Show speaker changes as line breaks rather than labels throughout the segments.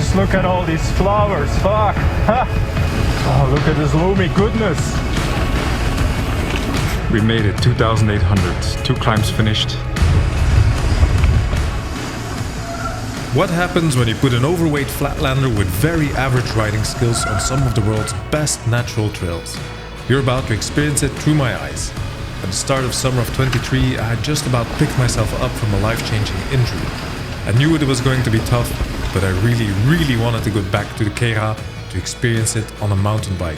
just look at all these flowers, fuck. Oh, look at this loamy goodness. We made it, 2,800, 2 climbs finished.
What happens when you put an overweight flatlander with very average riding skills on some of the world's best natural trails? You're about to experience it through my eyes. At the start of summer of 23, I had just about picked myself up from a life-changing injury. I knew it was going to be tough, but I really wanted to go back to the Queyras to experience it on a mountain bike.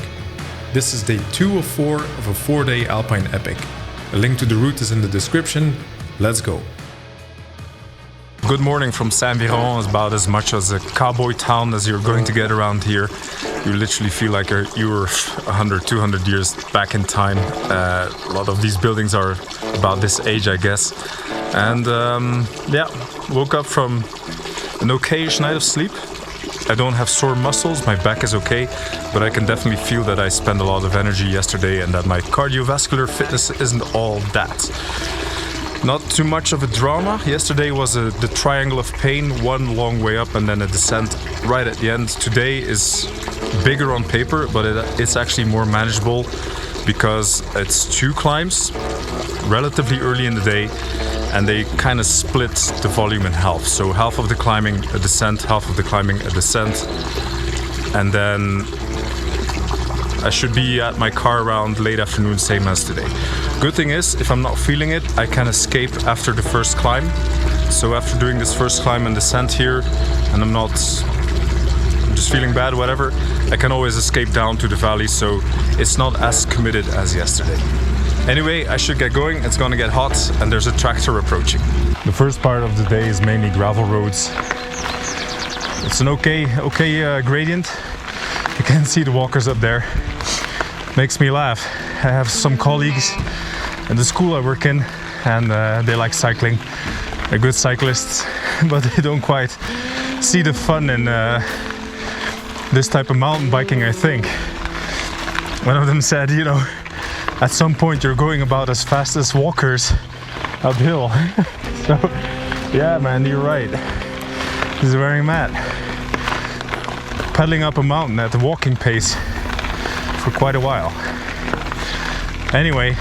This is day 2 of 4 of a 4-day alpine epic. A link to the route is in the description. Let's go.
Good morning from Saint-Viron is about as much as a cowboy town as you're going to get around here. You literally feel like you were 100, 200 years back in time. A lot of these buildings are about this age, I guess. And yeah, woke up from an okayish night of sleep. I don't have sore muscles, my back is okay, but I can definitely feel that I spent a lot of energy yesterday and that my cardiovascular fitness isn't all that. Not too much of a drama. Yesterday was the triangle of pain, one long way up and then a descent right at the end. Today is bigger on paper, but it's actually more manageable because it's 2 climbs relatively early in the day and they kind of split the volume in half. So half of the climbing a descent, half of the climbing a descent, and then I should be at my car around late afternoon, same as today. Good thing is, if I'm not feeling it, I can escape after the first climb. So after doing this first climb and descent here, and I'm just feeling bad, whatever, I can always escape down to the valley, so it's not as committed as yesterday. Anyway, I should get going, it's gonna get hot, and there's a tractor approaching. The first part of the day is mainly gravel roads. It's an okay gradient. You can see the walkers up there. Makes me laugh. I have some colleagues at the school I work in, and they like cycling. They're good cyclists, but they don't quite see the fun in this type of mountain biking, I think. One of them said, you know, at some point you're going about as fast as walkers uphill. So, yeah man, you're right. This is wearing mad. Pedaling up a mountain at the walking pace for quite a while. Anyway,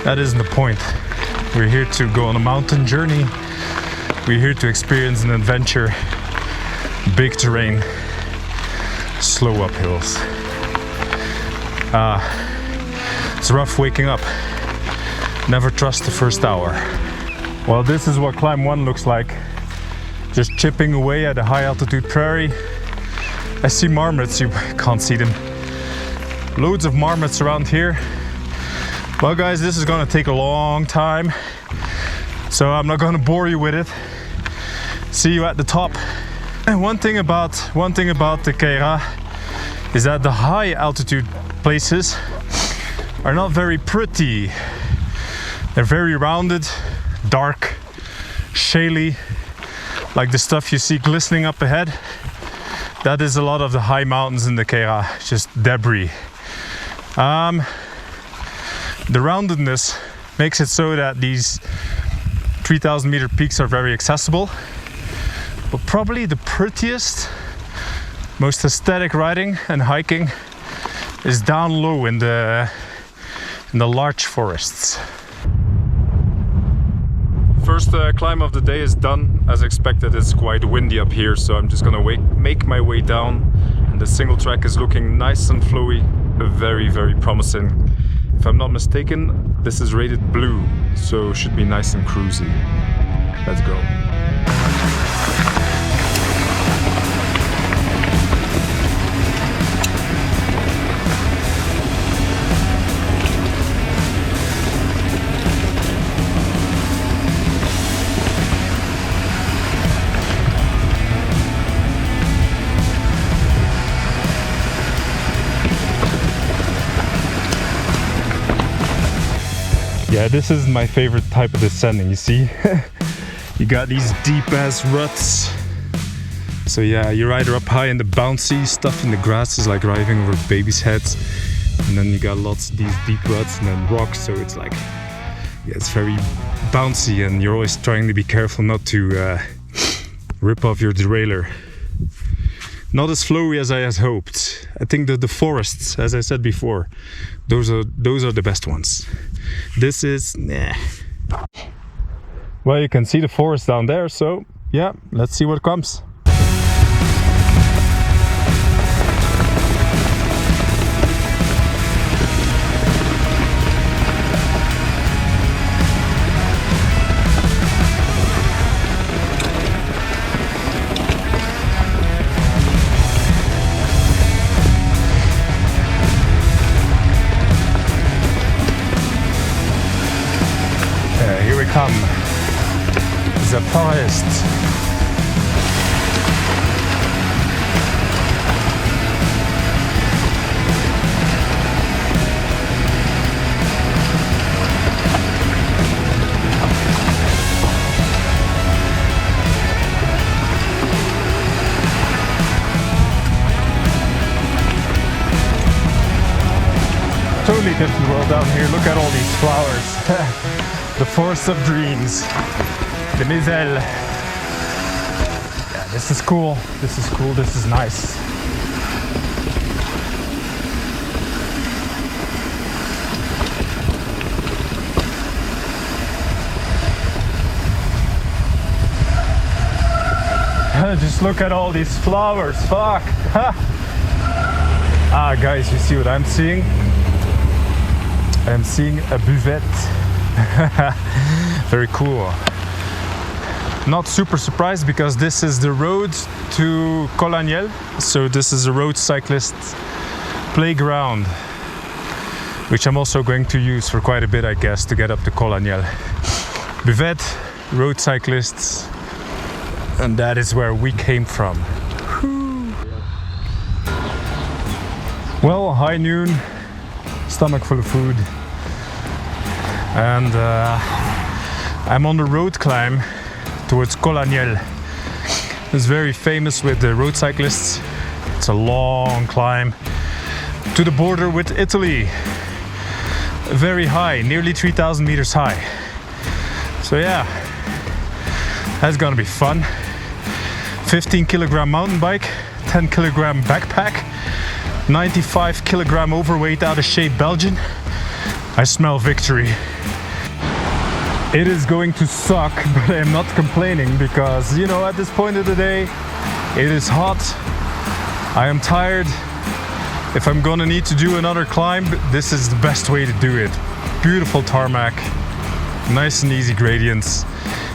that isn't the point. We're here to go on a mountain journey. We're here to experience an adventure. Big terrain, slow uphills. It's rough waking up. Never trust the first hour. Well, this is what climb 1 looks like. Just chipping away at a high altitude prairie. I see marmots, you can't see them. Loads of marmots around here. Well guys, this is gonna take a long time, so I'm not gonna bore you with it. See you at the top. And one thing about the Queyras is that the high altitude places are not very pretty. They're very rounded, dark, shaly, like the stuff you see glistening up ahead. That is a lot of the high mountains in the Queyras, just debris. The roundedness makes it so that these 3,000 meter peaks are very accessible, but probably the prettiest, most aesthetic riding and hiking is down low in the larch forests. First climb of the day is done. As expected, it's quite windy up here, so I'm just gonna make my way down. And the Singletrack is looking nice and flowy, very promising. If I'm not mistaken, this is rated blue, so should be nice and cruisy. Let's go. Yeah, this is my favorite type of descending, you see? You got these deep ass ruts. So yeah, you ride her up high and the bouncy stuff in the grass is like riding over babies' heads. And then you got lots of these deep ruts and then rocks, so it's like, yeah, it's very bouncy and you're always trying to be careful not to rip off your derailleur. not as flowy as I had hoped. I think that the forests, as I said before, those are the best ones. This is nah. Well, you can see the forest down there, so yeah, let's see what comes. Here we come. The forest. Totally different world down here. Look at all these flowers. The forest of dreams. The Mizelle. Yeah, this is cool. This is cool. This is nice. Just look at all these flowers. Fuck. Ah, guys, you see what I'm seeing? I'm seeing a buvette. Very cool. Not super surprised because this is the road to Col Agnel. So this is a road cyclist playground, which I'm also going to use for quite a bit, I guess, to get up to Col Agnel. Buvette, road cyclists, and that is where we came from. Well, high noon, stomach full of food, and I'm on the road climb towards Col Agnel. It's very famous with the road cyclists. It's a long climb to the border with Italy. Very high, nearly 3,000 meters high. So yeah, that's gonna be fun. 15 kilogram mountain bike, 10 kilogram backpack, 95 kilogram overweight out of shape Belgian. I smell victory. It is going to suck, but I'm not complaining because, you know, at this point of the day, it is hot. I am tired. If I'm gonna need to do another climb, this is the best way to do it. Beautiful tarmac, nice and easy gradients.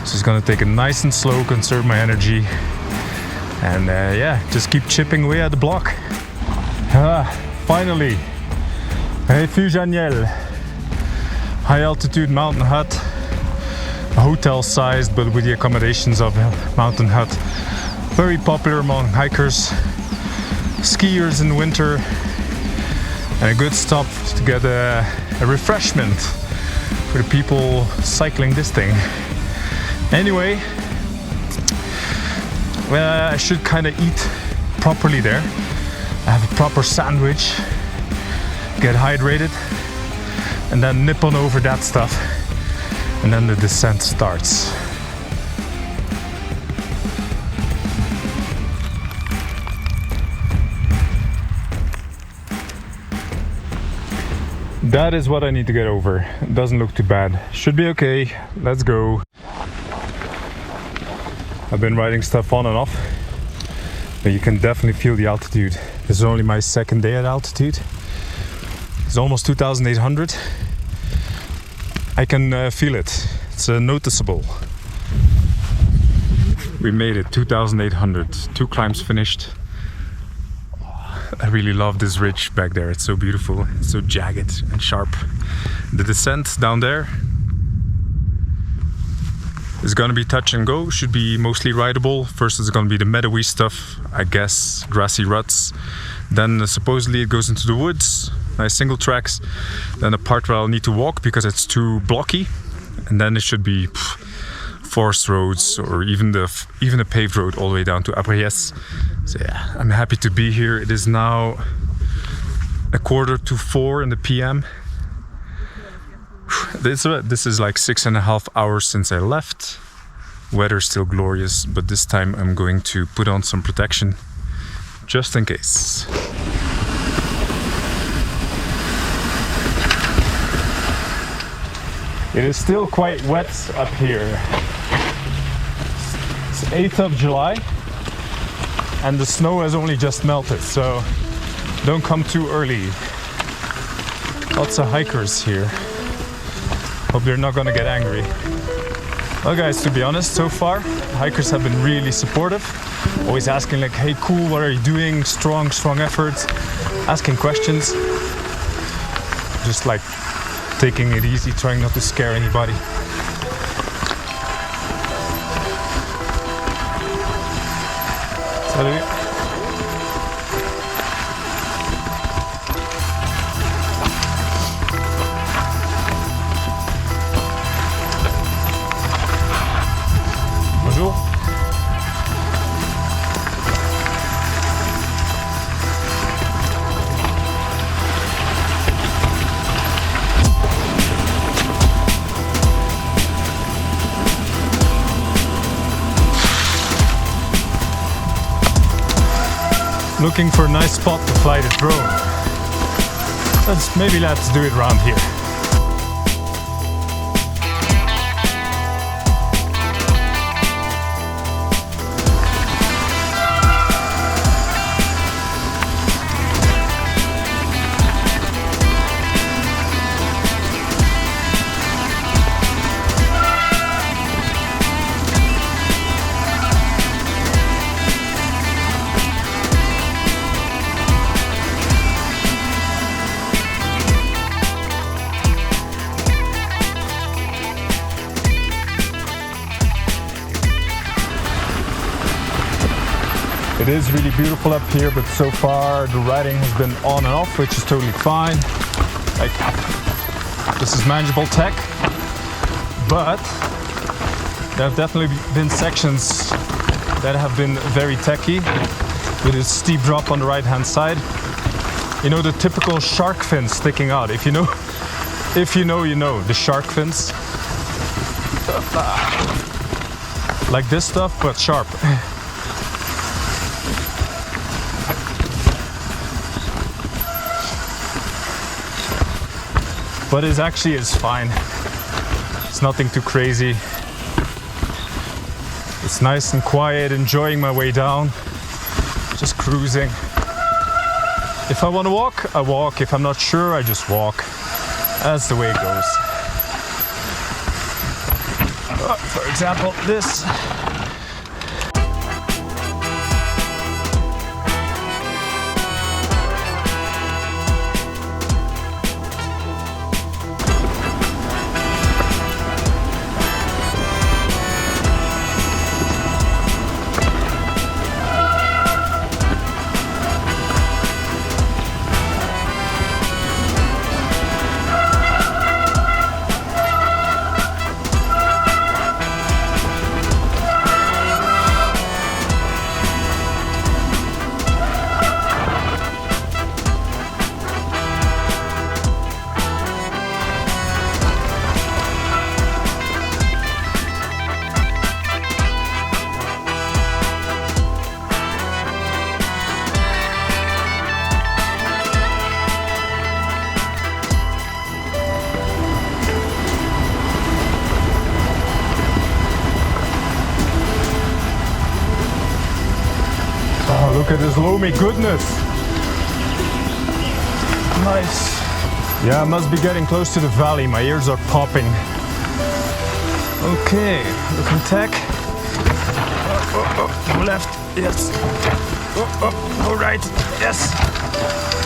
So it's gonna take it nice and slow, conserve my energy. And yeah, just keep chipping away at the block. Finally, Refuge Agnel. High altitude mountain hut. Hotel sized, but with the accommodations of a mountain hut. Very popular among hikers, skiers in winter, and a good stop to get a refreshment for the people cycling this thing. Anyway, well, I should kind of eat properly there. I have a proper sandwich, get hydrated, and then nip on over that stuff. And then the descent starts. That is what I need to get over. It doesn't look too bad. Should be okay. Let's go. I've been riding stuff on and off, but you can definitely feel the altitude. This is only my second day at altitude. It's almost 2,800. I can feel it. It's noticeable. We made it, 2,800. 2 climbs finished. I really love this ridge back there. It's so beautiful. It's so jagged and sharp. The descent down there is gonna be touch and go. Should be mostly rideable. First it's gonna be the meadowy stuff, I guess, grassy ruts. Then supposedly it goes into the woods. Nice single tracks, then a part where I'll need to walk because it's too blocky, and then it should be forest roads or even a paved road all the way down to Abriès. So yeah, I'm happy to be here. It is now 3:45 in the PM. This is like 6.5 hours since I left. Weather's still glorious, but this time I'm going to put on some protection. just in case. It is still quite wet up here. It's 8th of July and the snow has only just melted, so don't come too early. Lots of hikers here. Hope they're not gonna get angry. Well guys, to be honest, so far hikers have been really supportive. Always asking like, hey cool, what are you doing? Strong efforts. Asking questions. Just like taking it easy, trying not to scare anybody. Salut. Bonjour. Looking for a nice spot to fly the drone. Let's do it around here. It is really beautiful up here, but so far the riding has been on and off, which is totally fine. Like, this is manageable tech, but there have definitely been sections that have been very techy, with a steep drop on the right hand side. You know, the typical shark fins sticking out. If you know, you know, the shark fins. Like this stuff, but sharp. But it actually is fine. It's nothing too crazy. It's nice and quiet, enjoying my way down. Just cruising. If I want to walk, I walk. If I'm not sure, I just walk. That's the way it goes. For example, this. Look at this loamy goodness. Nice. Yeah, I must be getting close to the valley. My ears are popping. Okay, looking tech. Go left, yes. Go right, yes.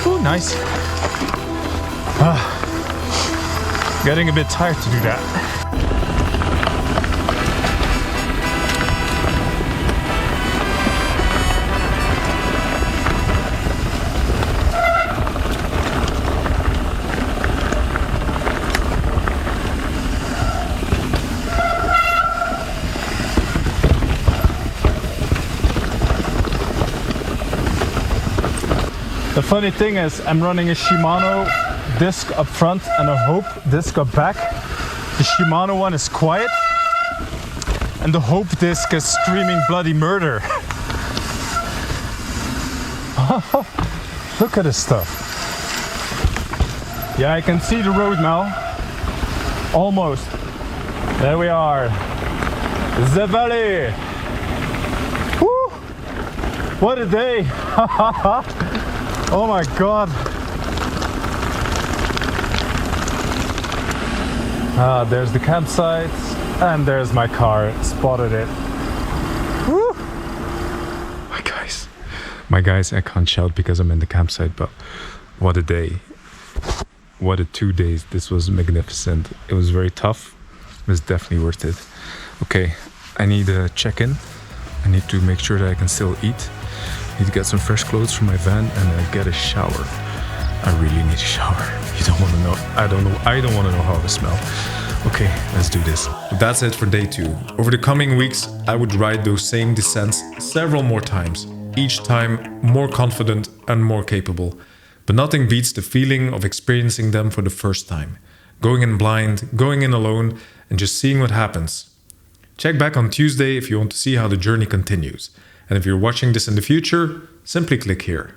Oh, nice. Getting a bit tired to do that. The funny thing is, I'm running a Shimano disc up front and a Hope disc up back. The Shimano one is quiet and the Hope disc is screaming bloody murder. Look at this stuff. Yeah, I can see the road now. Almost. There we are. The valley. Woo! What a day. Oh my god. There's the campsite and there's my car. Spotted it. Woo! My guys, I can't shout because I'm in the campsite, but what a day. What a 2 days. This was magnificent. It was very tough. It was definitely worth it. Okay, I need a check-in. I need to make sure that I can still eat. I need to get some fresh clothes from my van and get a shower. I really need a shower. You don't want to know. I don't want to know how I smell. Okay, let's do this.
That's it for day 2. Over the coming weeks, I would ride those same descents several more times, each time more confident and more capable. But nothing beats the feeling of experiencing them for the first time. Going in blind, going in alone, and just seeing what happens. Check back on Tuesday if you want to see how the journey continues. And if you're watching this in the future, simply click here.